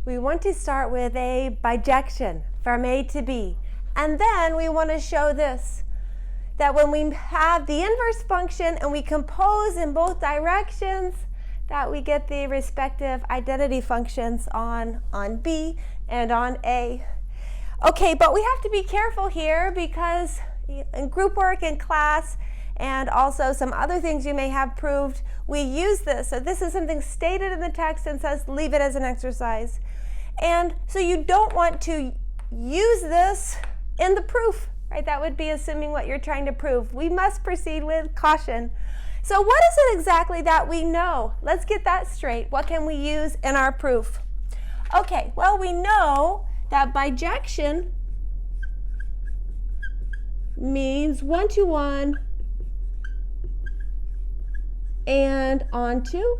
We want to start with a bijection from A to B. And then we want to show this, that when we have the inverse function and we compose in both directions, that we get the respective identity functions on B and on A. Okay, but we have to be careful here because in group work in class and also some other things you may have proved, we use this. So this is something stated in the text and says leave it as an exercise. And so you don't want to use this in the proof, right? That would be assuming what you're trying to prove. We must proceed with caution. So what is it exactly that we know? Let's get that straight. What can we use in our proof? Okay, well, we know that bijection means one-to-one and onto.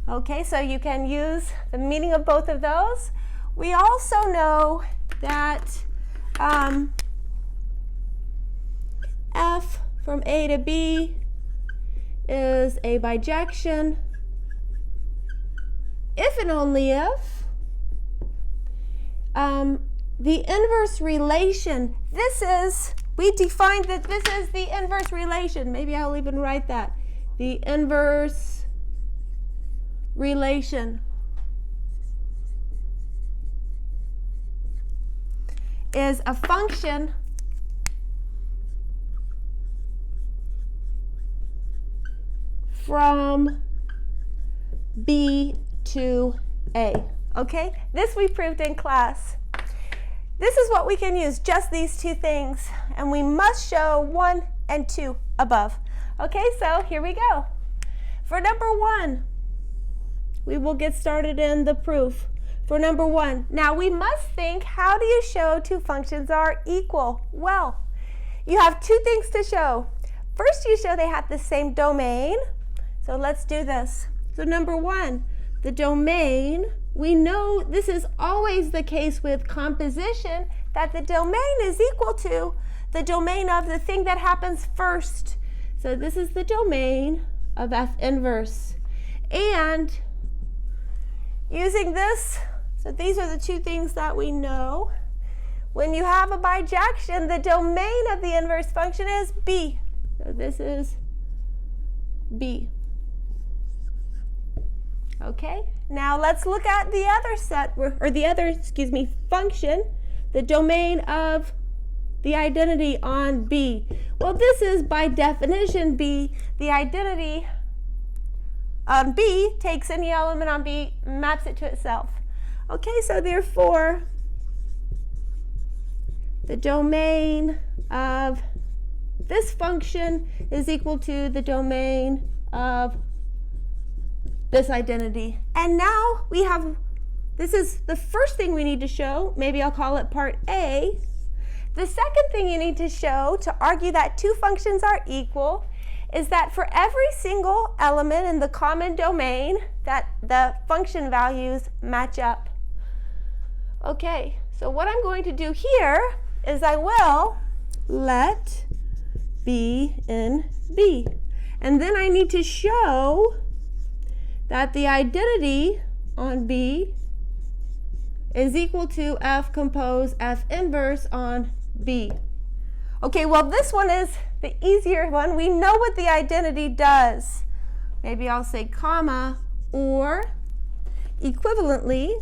Okay, so you can use the meaning of both of those. We also know that F from A to B is a bijection if and only if the inverse relation, we defined that this is the inverse relation. Maybe I'll even write that. The inverse relation is a function from B to A. Okay, this we proved in class. This is what we can use, just these two things, and we must show 1 and 2 above. Okay, so here we go. For number 1, we will get started in the proof. For number 1, now we must think, how do you show two functions are equal? Well, you have two things to show. First, you show they have the same domain. So let's do this. So number 1, the domain, we know this is always the case with composition, that the domain is equal to the domain of the thing that happens first. So this is the domain of F inverse. And using this, so these are the two things that we know. When you have a bijection, the domain of the inverse function is B. So this is B. Okay, now let's look at the other set, or the other, function, the domain of the identity on B. Well, this is by definition B. The identity on B takes any element on B, maps it to itself. Okay, so therefore, the domain of this function is equal to the domain of this identity. And now we have, this is the first thing we need to show. Maybe I'll call it part A. The second thing you need to show to argue that two functions are equal is that for every single element in the common domain, that the function values match up. Okay, so what I'm going to do here is I will let B in B. And then I need to show that the identity on B is equal to F compose F inverse on B. Okay, well, this one is the easier one. We know what the identity does. Maybe I'll say comma, or equivalently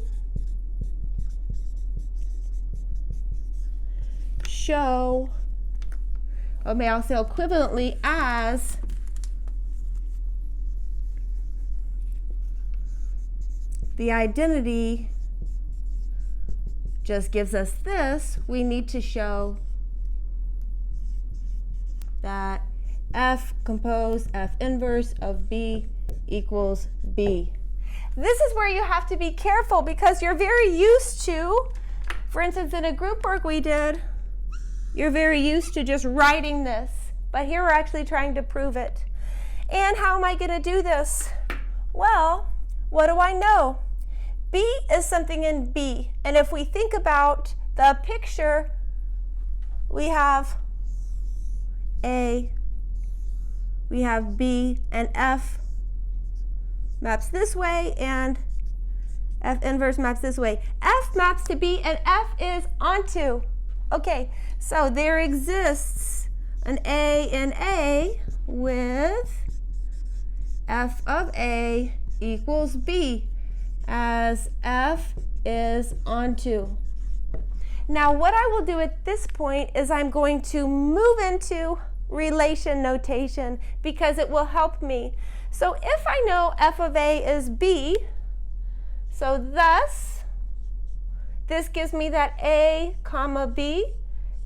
show, or maybe I'll say equivalently as the identity just gives us this. We need to show that F compose F inverse of B equals B. This is where you have to be careful because you're very used to, for instance, in a group work we did, you're very used to just writing this. But here we're actually trying to prove it. And how am I going to do this? Well, what do I know? B is something in B. And if we think about the picture, we have A, we have B, and F maps this way, and F inverse maps this way. F maps to B and F is onto. Okay, so there exists an A in A with F of A equals B as F is onto. Now what I will do at this point is I'm going to move into relation notation because it will help me. So if I know F of A is B, so thus this gives me that A comma B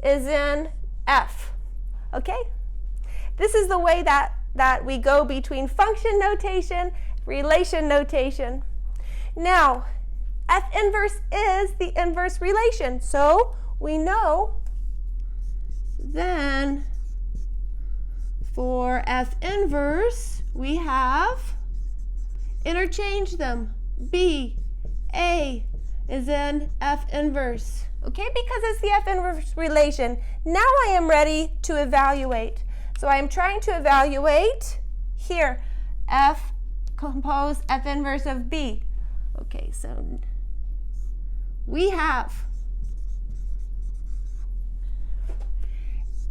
is in F. Okay? This is the way that we go between function notation, relation notation. Now, F inverse is the inverse relation. So we know then for F inverse, we have interchange them. B, A is in F inverse. Okay, because it's the F inverse relation. Now I am ready to evaluate. So I am trying to evaluate here, F compose F inverse of B. Okay, so we have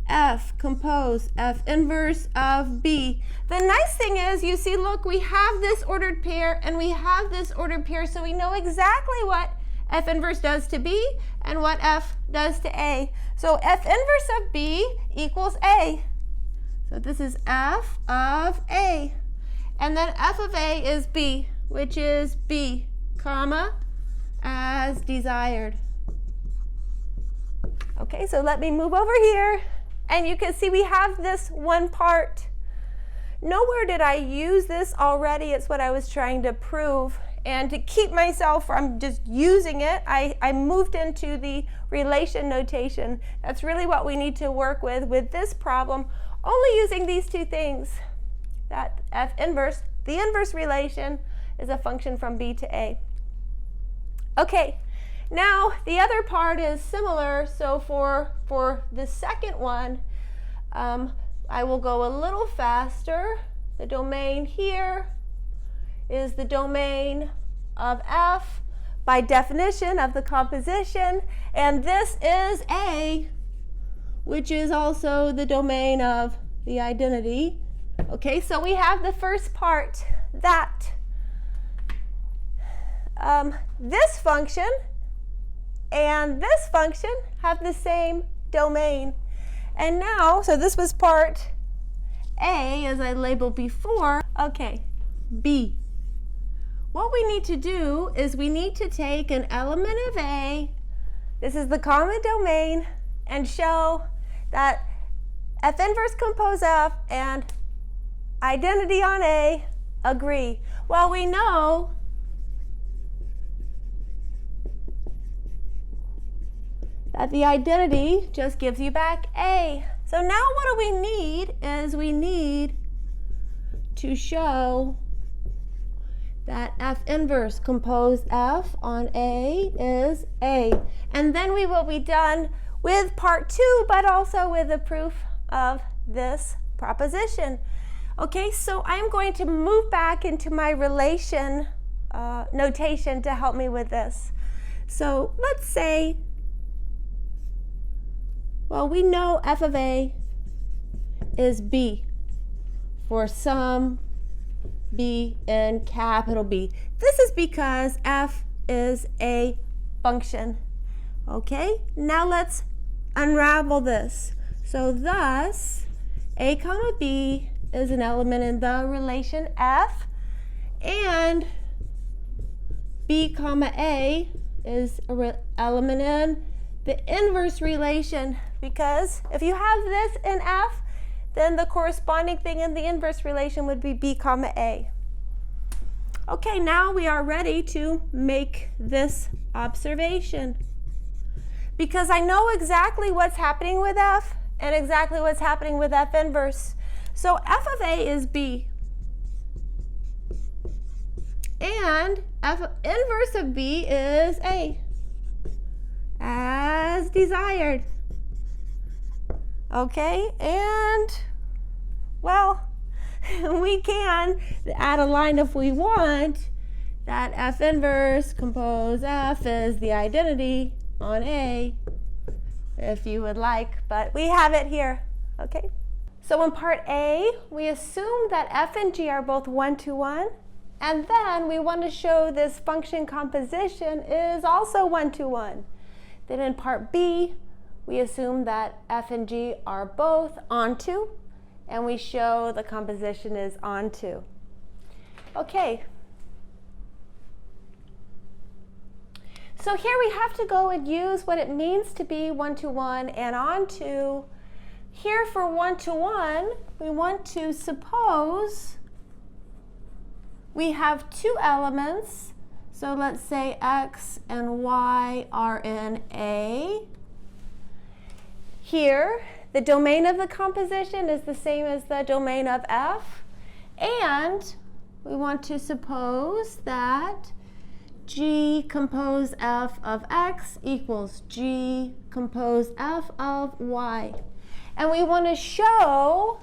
F compose F inverse of B. The nice thing is, you see, look, we have this ordered pair and we have this ordered pair, so we know exactly what F inverse does to B and what F does to A. So F inverse of B equals A. So this is F of A. And then F of A is B, which is B, comma, as desired. Okay, so let me move over here. And you can see we have this one part. Nowhere did I use this already. It's what I was trying to prove. And to keep myself from just using it, I moved into the relation notation. That's really what we need to work with this problem, only using these two things. That F inverse, the inverse relation, is a function from B to A. Okay, now the other part is similar. So for the second one, I will go a little faster. The domain here is the domain of F by definition of the composition, and this is A, which is also the domain of the identity. Okay, so we have the first part, that this function and this function have the same domain. And now, so this was part A, as I labeled before. Okay, B. What we need to do is we need to take an element of A, this is the common domain, and show that F inverse compose F and identity on A agree. Well, we know that the identity just gives you back A. So now what do we need is we need to show that F inverse compose F on A is A. And then we will be done with part 2, but also with the proof of this proposition. Okay, so I'm going to move back into my relation notation to help me with this. So let's say, well, we know F of A is B for some B in capital B. This is because F is a function. Okay, now let's unravel this. So thus, A comma B is an element in the relation F, and B comma A is an element in the inverse relation, because if you have this in F, then the corresponding thing in the inverse relation would be B comma A. Okay, now we are ready to make this observation. Because I know exactly what's happening with F and exactly what's happening with F inverse. So F of A is B. And F inverse of B is A, as desired. Okay, and well, we can add a line if we want that F inverse compose F is the identity on A, if you would like, but we have it here, okay? So in part A, we assume that F and G are both 1-to-1, and then we want to show this function composition is also 1-to-1. Then in part B, we assume that F and G are both onto, and we show the composition is onto. Okay. So here we have to go and use what it means to be 1-to-1 and onto. Here for 1-to-1, we want to suppose we have two elements. So let's say X and Y are in A. Here, the domain of the composition is the same as the domain of F. And we want to suppose that G compose F of X equals G compose F of Y. And we want to show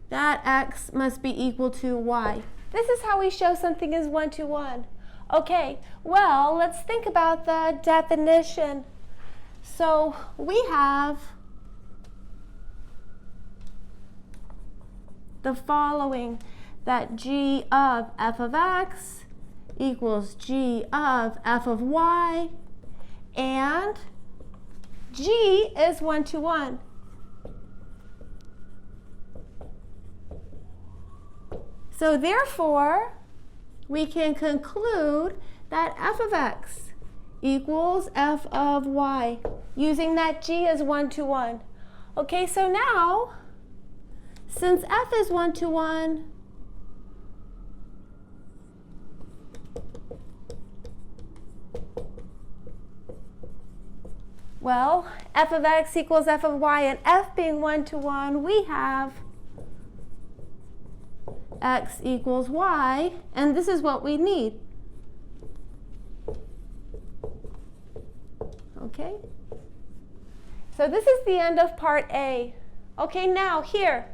that X must be equal to Y. This is how we show something is 1-to-1. Okay, well, let's think about the definition. So we have the following, that G of F of X equals G of F of Y, and G is 1-to-1. So therefore, we can conclude that F of X equals F of Y, using that G as 1-to-1. Okay, so now, since F is 1-to-1, well, F of X equals F of Y, and F being 1-to-1, we have X equals Y, and this is what we need. Okay? So this is the end of part A. Okay, now here,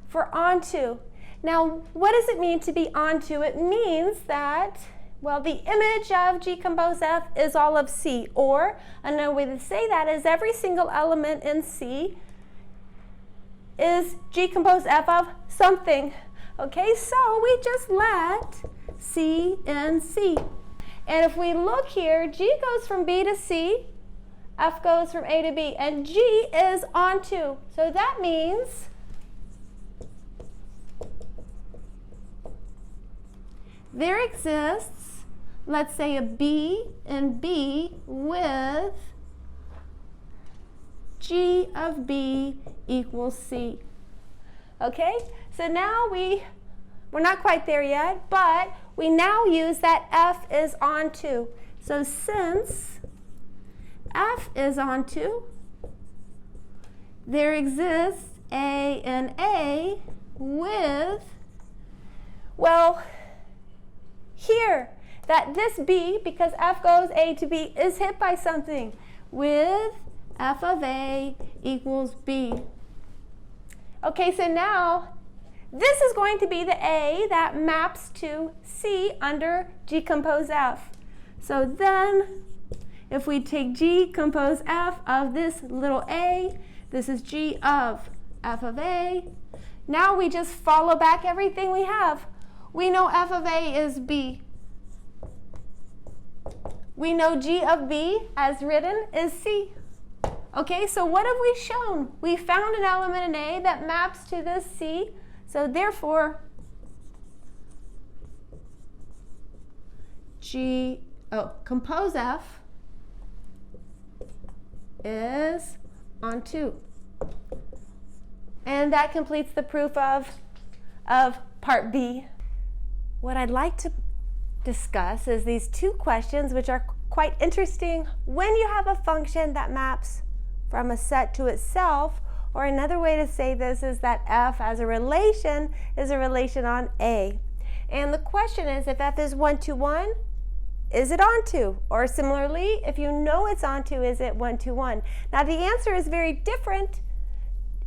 for onto. Now, what does it mean to be onto? It means that, well, the image of G compose F is all of C, or another way to say that is every single element in C is G compose F of something. Okay, so we just let C in C. And if we look here, G goes from B to C, F goes from A to B, and G is onto. So that means there exists, let's say, a B and B with G of B equals C. Okay, so now we're not quite there yet, but we now use that F is onto. So since F is onto, there exists A and A with, well, here, that this B, because F goes A to B, is hit by something, with F of A equals B. Okay, so now this is going to be the A that maps to C under G compose F. So then, if we take G compose F of this little A, this is G of F of A. Now we just follow back everything we have. We know F of A is B. We know G of B, as written, is C. Okay, so what have we shown? We found an element in A that maps to this C. So therefore, compose F is onto. And that completes the proof of part B. What I'd like to discuss is these two questions, which are quite interesting. When you have a function that maps from a set to itself, or another way to say this is that F as a relation is a relation on A. And the question is, if F is 1-to-1, is it onto? Or similarly, if you know it's onto, is it 1-to-1? Now the answer is very different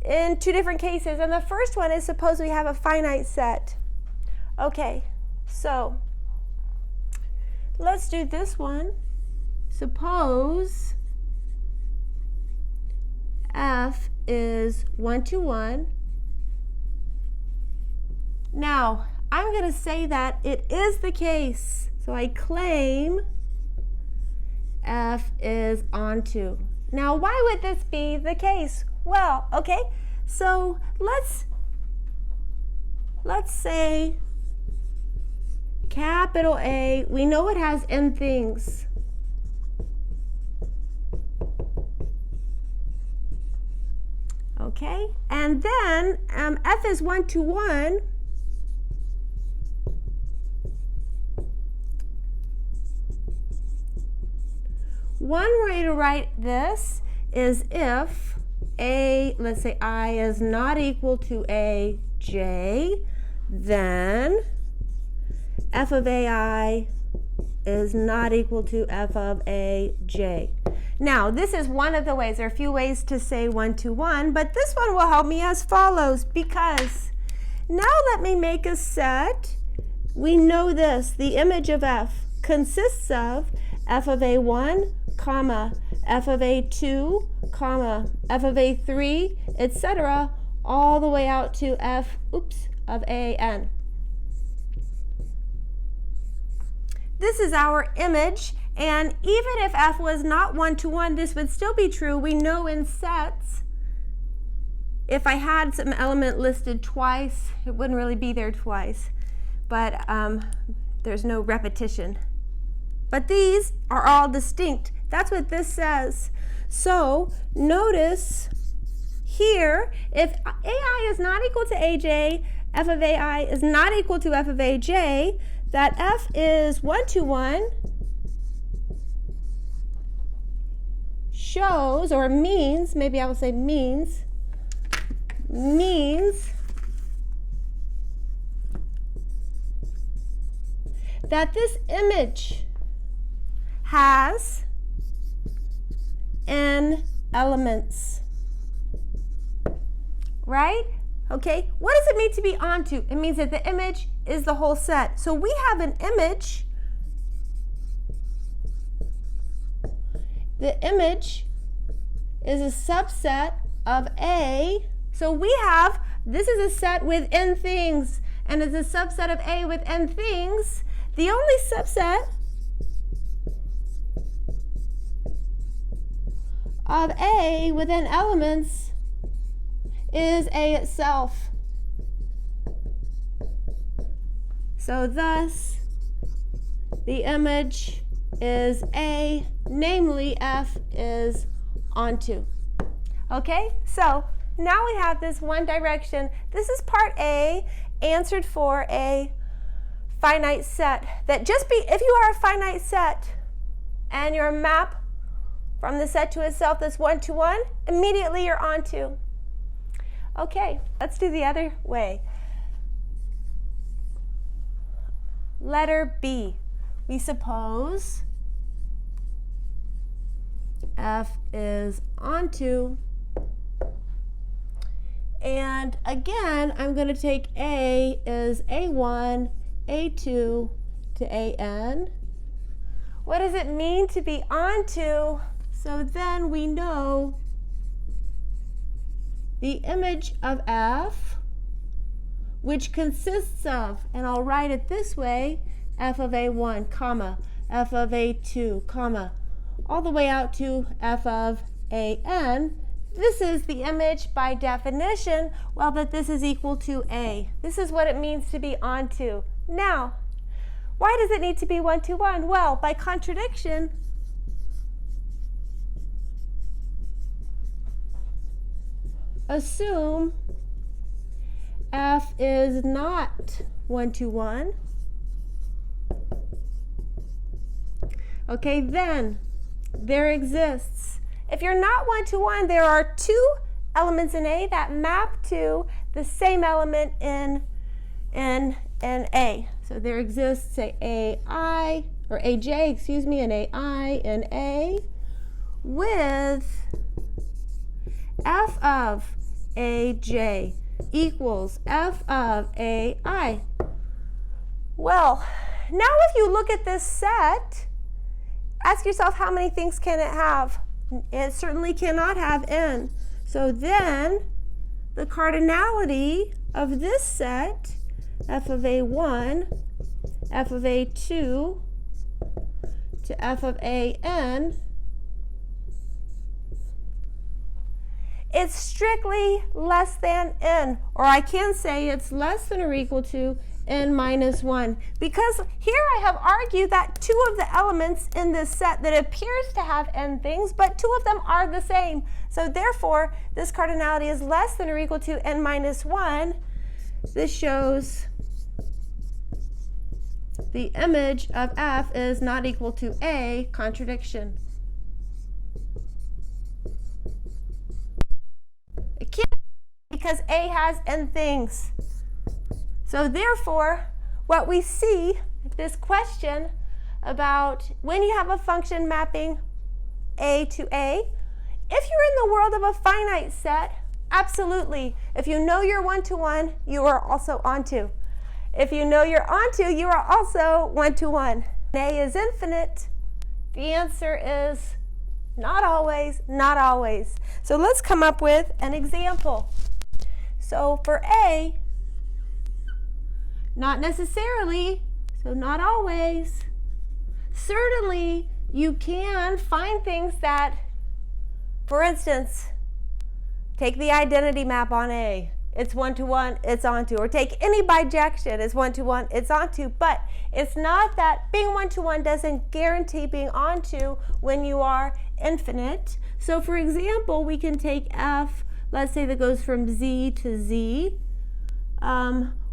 in two different cases. And the first one is, suppose we have a finite set Okay, so let's do this one. Suppose F is 1 to 1. Now, I'm going to say that it is the case. So I claim F is onto. Now, why would this be the case? Well, okay, so let's say capital A, we know it has n things. Okay, and then F is 1 to 1. One way to write this is if A, let's say I is not equal to AJ, then F of AI is not equal to F of AJ. Now, this is one of the ways. There are a few ways to say 1 to 1, but this one will help me as follows, because now let me make a set. We know this, the image of F consists of F of A1, comma, F of A2, comma, F of A3, etc., all the way out to F, of AN. This is our image, and even if F was not 1 to 1, this would still be true. We know in sets, if I had some element listed twice, it wouldn't really be there twice, but there's no repetition. But these are all distinct. That's what this says. So notice here, if AI is not equal to AJ, F of AI is not equal to F of AJ, that F is 1 to 1 shows, or means, maybe I will say means that this image has n elements, right? Okay, what does it mean to be onto? It means that the image is the whole set. So we have an image. The image is a subset of A. So we have, this is a set with n things, and it's a subset of A with n things. The only subset of A with n elements is A itself. So thus, the image is A, namely F is onto. Okay, so now we have this one direction. This is part A, answered for a finite set. That just be, if you are a finite set and your map from the set to itself that's 1 to 1, immediately you're onto. Okay, let's do the other way. Letter B. We suppose F is onto, and again, I'm going to take A is A1, A2 to AN. What does it mean to be onto? So then we know the image of F, which consists of, and I'll write it this way, F of A1, comma, F of A2, comma, all the way out to F of AN. This is the image by definition, well, that this is equal to A. This is what it means to be onto. Now, why does it need to be 1 to 1? Well, by contradiction, assume F is not 1 to 1. Okay, then there exists. If you're not 1 to 1, there are two elements in A that map to the same element in A. So there exists, say, AI, or AJ, excuse me, and AI in A with F of AJ equals F of AI. Well, now if you look at this set, ask yourself how many things can it have? It certainly cannot have n. So then the cardinality of this set, f of a1, f of a2 to f of an, it's strictly less than n, or I can say it's less than or equal to n minus 1. Because here I have argued that two of the elements in this set that appears to have n things, but two of them are the same. So therefore, this cardinality is less than or equal to n minus 1. This shows the image of f is not equal to a, contradiction. It can't be because a has n things. So therefore, what we see, this question about when you have a function mapping a to a, if you're in the world of a finite set, absolutely. If you know you're one-to-one, you are also onto. If you know you're onto, you are also one-to-one. A is infinite. The answer is not always, not always. So let's come up with an example. So for A, not necessarily, so not always. Certainly, you can find things that, for instance, take the identity map on A. It's one-to-one, it's onto. Or take any bijection, it's one-to-one, it's onto. But it's not that being one-to-one doesn't guarantee being onto when you are infinite. So for example, we can take f, let's say that goes from z to z,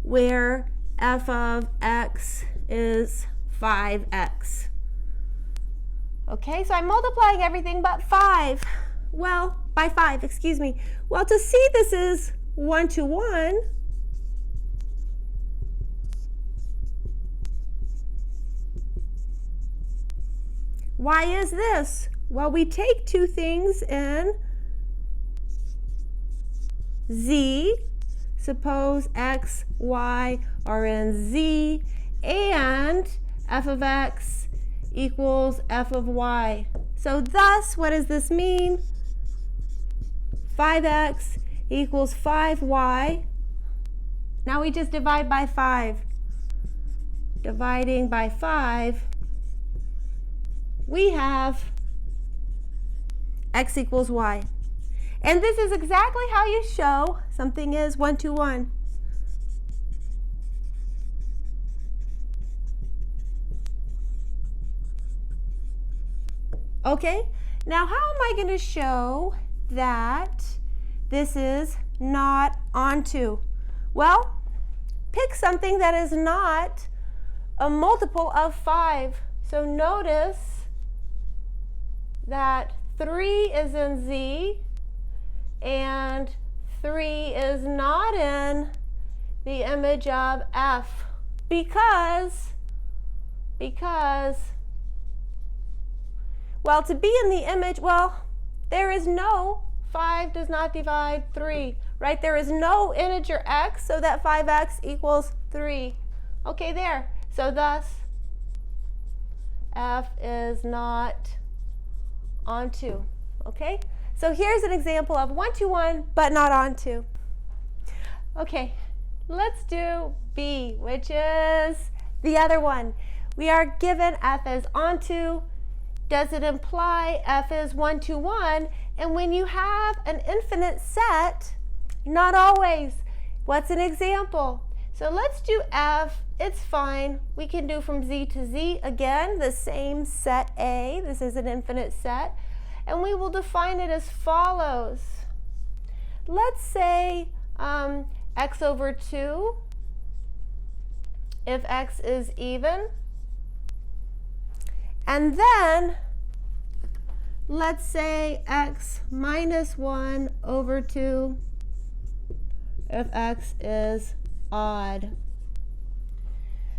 where f of x is 5x. Okay, so I'm multiplying everything but 5. Well, by 5, excuse me. Well, to see this is one-to-one, why is this? Well, we take two things in z, suppose x, y are in z, and f of x equals f of y. So thus, what does this mean? 5x equals 5y. Now we just divide by 5. Dividing by 5, we have x equals y. And this is exactly how you show something is one-to-one. Okay, now how am I going to show that this is not onto? Well, pick something that is not a multiple of 5. So notice that 3 is in z and 3 is not in the image of f because well, to be in the image, well, there is no 5 does not divide 3, right? There is no integer x, so that 5x equals 3. Okay, there. So thus, f is not onto. Okay? So here's an example of one-to-one, but not onto. Okay, let's do B, which is the other one. We are given f is onto. Does it imply f is one-to-one? And when you have an infinite set, not always. What's an example? So let's do f. It's fine. We can do from z to z. Again, the same set A. This is an infinite set. And we will define it as follows. Let's say x over 2, if x is even. And then let's say x minus 1 over 2 if x is odd.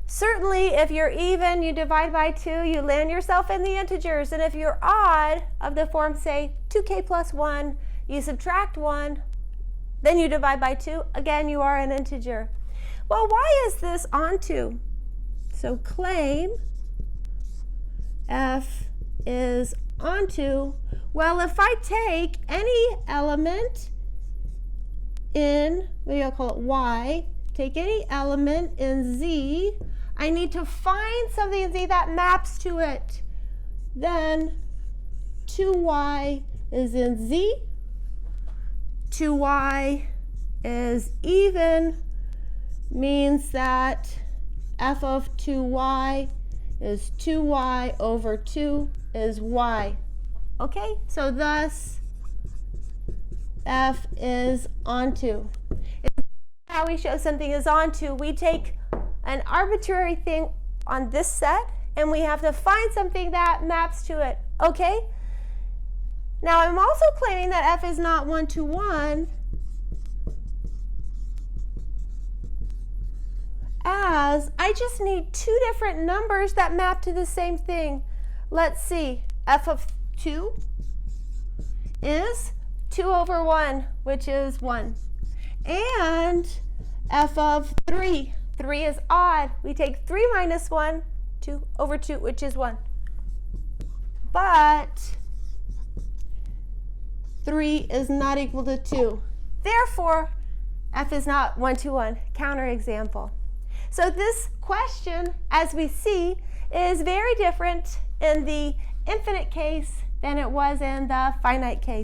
Certainly, if you're even, you divide by 2, you land yourself in the integers. And if you're odd, of the form, say, 2k plus 1, you subtract 1, then you divide by 2. Again, you are an integer. Well, why is this onto? So claim f is onto, well, if I take any element in, maybe I'll call it y, take any element in z, I need to find something in z that maps to it. Then 2y is in z, 2y is even, means that f of 2y is 2y over 2 is y. Okay, so thus f is onto. How we show something is onto, we take an arbitrary thing on this set and we have to find something that maps to it. Okay? Now I'm also claiming that f is not 1-to-1 as I just need two different numbers that map to the same thing. Let's see. F of 2 is 2 over 1, which is 1. And f of 3. 3 is odd. We take 3 minus 1, 2 over 2, which is 1. But 3 is not equal to 2. Therefore, f is not 1-to-1. Counterexample. So this question, as we see, is very different in the infinite case than it was in the finite case.